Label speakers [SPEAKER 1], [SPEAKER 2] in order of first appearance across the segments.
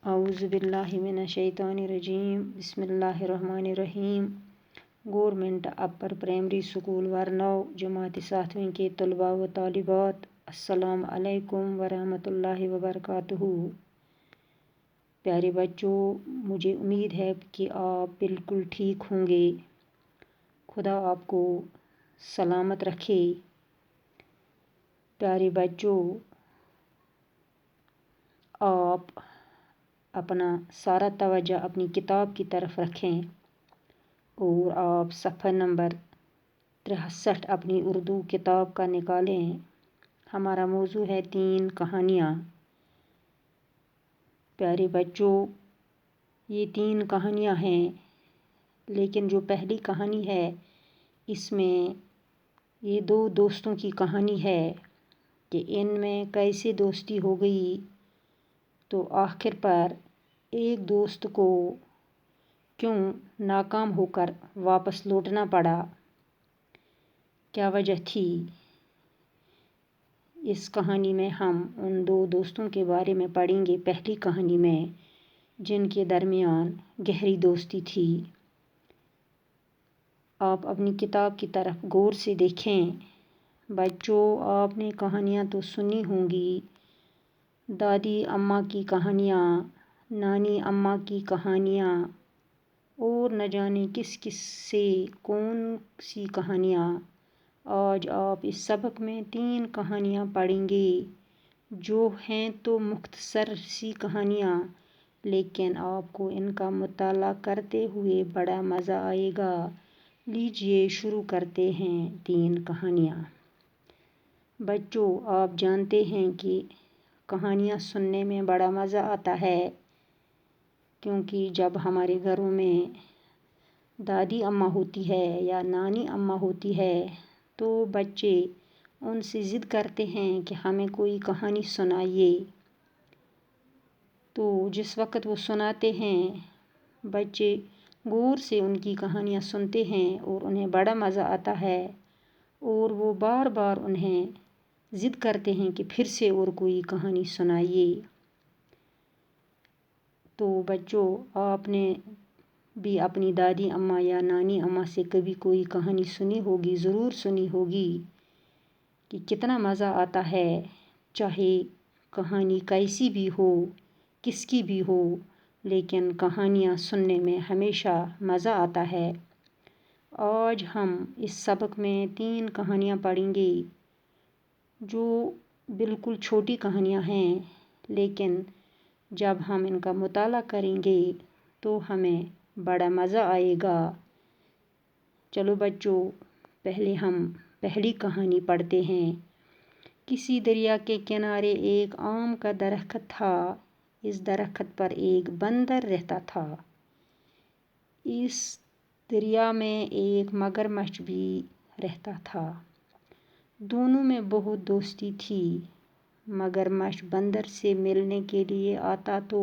[SPEAKER 1] اعوذ باللہ من الشیطان الرجیم بسم اللہ الرحمن الرحیم۔ گورنمنٹ اپر پرائمری اسکول ورنو جماعت 7ویں کے طلباء و طالبات، السلام علیکم ورحمۃ اللہ وبرکاتہ۔ پیارے بچوں، مجھے امید ہے کہ آپ بالکل ٹھیک ہوں گے۔ خدا آپ کو سلامت رکھے۔ پیارے بچوں، آپ اپنا سارا توجہ اپنی کتاب کی طرف رکھیں اور آپ صفحہ نمبر 63 اپنی اردو کتاب کا نکالیں۔ ہمارا موضوع ہے 3 کہانیاں۔ پیارے بچوں، یہ 3 کہانیاں ہیں، لیکن جو پہلی کہانی ہے اس میں یہ 2 دوستوں کی کہانی ہے کہ ان میں کیسے دوستی ہو گئی تو آخر پر ایک دوست کو کیوں ناکام ہو کر واپس لوٹنا پڑا، کیا وجہ تھی۔ اس کہانی میں ہم ان 2 دوستوں کے بارے میں پڑھیں گے، پہلی کہانی میں، جن کے درمیان گہری دوستی تھی۔ آپ اپنی کتاب کی طرف غور سے دیکھیں۔ بچوں، آپ نے کہانیاں تو سنی ہوں گی، دادی اماں کی کہانیاں، نانی اماں کی کہانیاں، اور نہ جانے کس کس سے کون سی کہانیاں۔ آج آپ اس سبق میں 3 کہانیاں پڑھیں گے جو ہیں تو مختصر سی کہانیاں، لیکن آپ کو ان کا مطالعہ کرتے ہوئے بڑا مزہ آئے گا۔ لیجئے شروع کرتے ہیں 3 کہانیاں۔ بچوں، آپ جانتے ہیں کہ کہانیاں سننے میں بڑا مزہ آتا ہے، کیونکہ جب ہمارے گھروں میں دادی اماں ہوتی ہے یا نانی اماں ہوتی ہے تو بچے ان سے ضد کرتے ہیں کہ ہمیں کوئی کہانی سنائیے۔ تو جس وقت وہ سناتے ہیں بچے غور سے ان کی کہانیاں سنتے ہیں اور انہیں بڑا مزہ آتا ہے، اور وہ بار بار انہیں ضد کرتے ہیں کہ پھر سے اور کوئی کہانی سنائیے۔ تو بچوں، آپ نے بھی اپنی دادی اماں یا نانی اماں سے کبھی کوئی کہانی سنی ہوگی، ضرور سنی ہوگی کہ کتنا مزہ آتا ہے، چاہے کہانی کیسی بھی ہو، کس کی بھی ہو، لیکن کہانیاں سننے میں ہمیشہ مزہ آتا ہے۔ آج ہم اس سبق میں 3 کہانیاں پڑھیں گے جو بالکل چھوٹی کہانیاں ہیں، لیکن جب ہم ان کا مطالعہ کریں گے تو ہمیں بڑا مزہ آئے گا۔ چلو بچوں، پہلے ہم پہلی کہانی پڑھتے ہیں۔ کسی دریا کے کنارے ایک آم کا درخت تھا۔ اس درخت پر ایک بندر رہتا تھا۔ اس دریا میں ایک مگرمچھ بھی رہتا تھا۔ دونوں میں بہت دوستی تھی۔ مگرمچھ بندر سے ملنے کے لیے آتا تو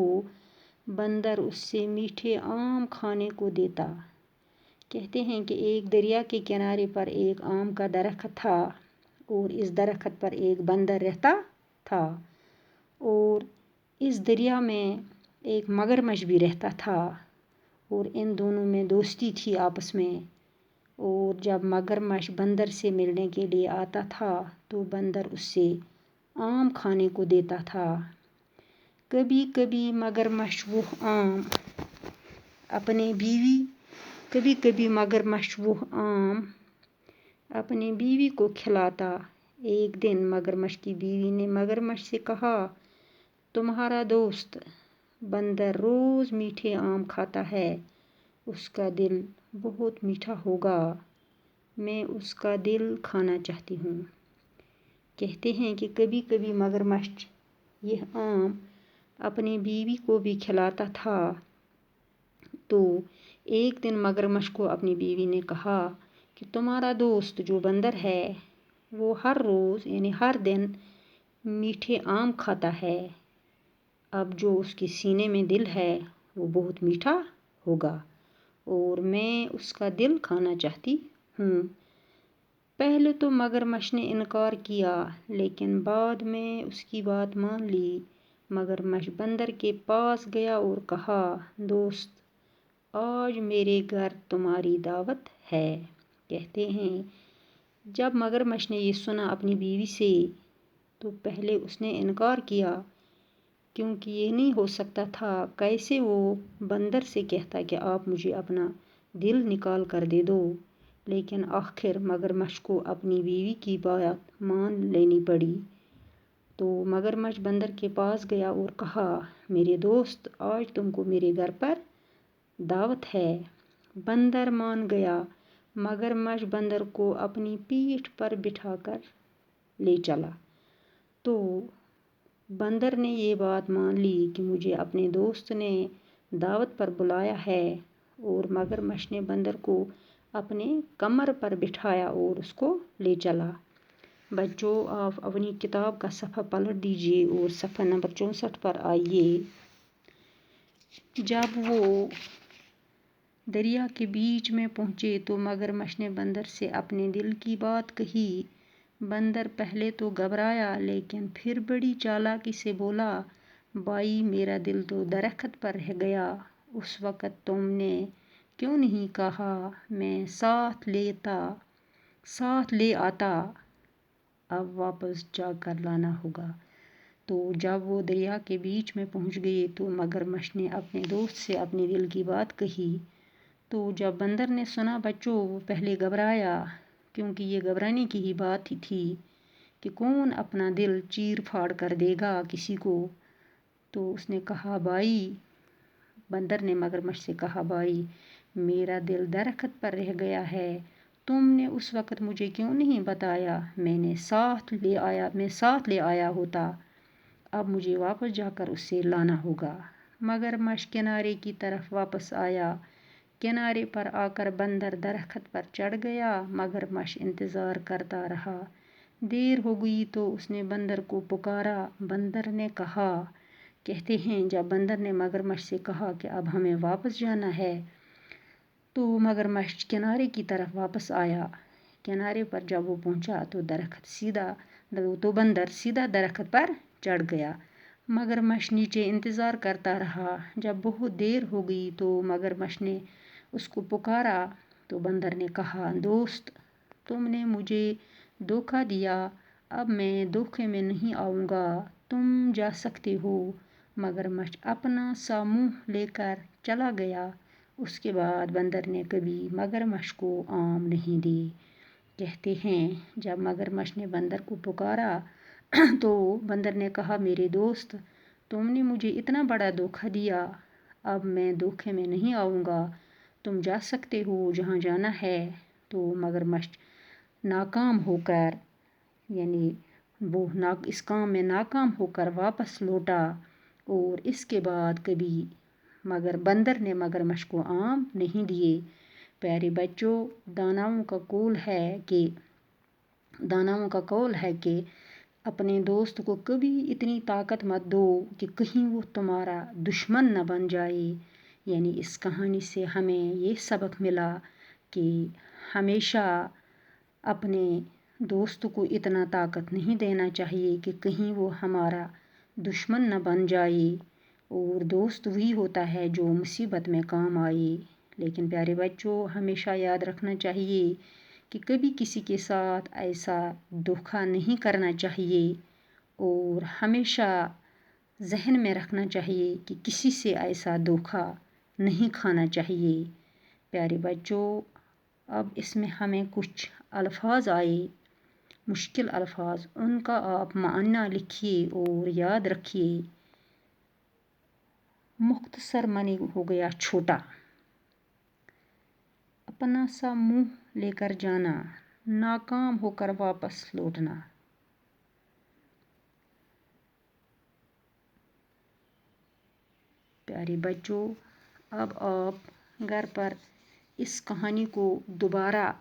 [SPEAKER 1] بندر اس سے میٹھے آم کھانے کو دیتا۔ کہتے ہیں کہ ایک دریا کے کنارے پر ایک آم کا درخت تھا اور اس درخت پر ایک بندر رہتا تھا، اور اس دریا میں ایک مگرمچھ بھی رہتا تھا، اور ان دونوں میں دوستی تھی آپس میں۔ اور جب مگرمچھ بندر سے ملنے کے لیے آتا تھا تو بندر اس سے آم کھانے کو دیتا تھا۔ کبھی کبھی مگرمچھ وہ آم اپنی بیوی کو کھلاتا۔ ایک دن مگرمچھ کی بیوی نے مگرمچھ سے کہا، تمہارا دوست بندر روز میٹھے آم کھاتا ہے، اس کا دل بہت میٹھا ہوگا، میں اس کا دل کھانا چاہتی ہوں۔ کہتے ہیں کہ کبھی کبھی مگرمچھ یہ آم اپنی بیوی کو بھی کھلاتا تھا۔ تو ایک دن مگرمچھ کو اپنی بیوی نے کہا کہ تمہارا دوست جو بندر ہے وہ ہر روز یعنی ہر دن میٹھے آم کھاتا ہے، اب جو اس کے سینے میں دل ہے وہ بہت میٹھا ہوگا، اور میں اس کا دل کھانا چاہتی ہوں۔ پہلے تو مگرمچھ نے انکار کیا، لیکن بعد میں اس کی بات مان لی۔ मगरमच्छ बंदर के पास गया और कहा, दोस्त, आज मेरे घर तुम्हारी दावत है। कहते हैं जब मगरमच्छ ने ये सुना अपनी बीवी से तो पहले उसने इनकार किया, क्योंकि ये नहीं हो सकता था। कैसे वो बंदर से कहता कि आप मुझे अपना दिल निकाल कर दे दो। लेकिन आखिर मगरमच्छ को अपनी बीवी की बात मान लेनी पड़ी। तो मगरमच्छ बंदर के पास गया और कहा, मेरे दोस्त, आज तुमको मेरे घर पर दावत है। बंदर मान गया। मगरमच्छ बंदर को अपनी पीठ पर बिठाकर ले चला। तो बंदर ने ये बात मान ली कि मुझे अपने दोस्त ने दावत पर बुलाया है, और मगरमच्छ ने बंदर को अपने कमर पर बिठाया और उसको ले चला। बच्चों, आप अपनी किताब का सफ़ा पलट दीजिए और सफ़ा नंबर 64 पर आइए। जब वो दरिया के बीच में पहुँचे तो मगरमच्छ ने बंदर से अपने दिल की बात कही। बंदर पहले तो घबराया, लेकिन फिर बड़ी चालाकी से बोला, भाई, मेरा दिल तो दरख्त पर रह गया। उस वक़्त तुमने क्यों नहीं कहा, मैं साथ ले आता। अब वापस जाकर लाना होगा। तो जब वो दरिया के बीच में पहुंच गए तो मगरमच्छ ने अपने दोस्त से अपने दिल की बात कही। तो जब बंदर ने सुना बच्चों, वो पहले घबराया, क्योंकि ये घबराने की ही बात ही थी कि कौन अपना दिल चीर फाड़ कर देगा किसी को। तो उसने कहा, भाई, बंदर ने मगरमच्छ से कहा, भाई, मेरा दिल दरख्त पर रह गया है। तुमने उस वक़्त मुझे क्यों नहीं बताया, मैं साथ ले आया होता। अब मुझे वापस जाकर उससे लाना होगा। मगरमच्छ किनारे की तरफ वापस आया। किनारे पर आकर बंदर दरख्त पर चढ़ गया। मगरमच्छ इंतज़ार करता रहा। देर हो गई तो उसने बंदर को पुकारा। बंदर ने कहा, कहते हैं जब बंदर ने मगरमच्छ से कहा कि अब हमें वापस जाना है, तो मगरमच्छ किनारे की तरफ वापस आया। किनारे पर जब वो पहुंचा तो बंदर सीधा दरख्त पर चढ़ गया। मगरमच्छ नीचे इंतज़ार करता रहा। जब बहुत देर हो गई तो मगरमच्छ ने उसको पुकारा। तो बंदर ने कहा, दोस्त, तुमने मुझे धोखा दिया। अब मैं धोखे में नहीं आऊँगा। तुम जा सकते हो। मगरमच्छ अपना सा मुँह लेकर चला गया। उसके बाद बंदर ने कभी मगरमच्छ को आम नहीं दी। कहते हैं जब मगरमच्छ ने बंदर को पुकारा तो बंदर ने कहा, मेरे दोस्त, तुमने मुझे इतना बड़ा धोखा दिया। अब मैं धोखे में नहीं आऊँगा। तुम जा सकते हो जहाँ जाना है। तो मगरमच्छ नाकाम होकर इस काम में नाकाम होकर वापस लौटा, और इसके बाद कभी बंदर ने मगरमच्छ को आम नहीं दिए। प्यारे बच्चों, दानाओं का कौल है कि अपने दोस्त को कभी इतनी ताकत मत दो कि कहीं वो तुम्हारा दुश्मन न बन जाए। इस कहानी से हमें ये सबक मिला कि हमेशा अपने दोस्त को इतना ताकत नहीं देना चाहिए कि कहीं वो हमारा दुश्मन न बन जाए। और दोस्त वही होता है जो मुसीबत में काम आए। लेकिन प्यारे बच्चों, हमेशा याद रखना चाहिए कि कभी किसी के साथ ऐसा धोखा नहीं करना चाहिए, और हमेशा जहन में रखना चाहिए कि किसी से ऐसा धोखा नहीं खाना चाहिए। प्यारे बच्चों, अब इसमें हमें कुछ अल्फाज आए, मुश्किल अल्फाज, उनका आप माना लिखिए और याद रखिए। मुख्तसर माने हो गया छोटा। अपना सा मुँह लेकर जाना, नाकाम होकर वापस लौटना। प्यारे बच्चों, अब आप घर पर इस कहानी को दोबारा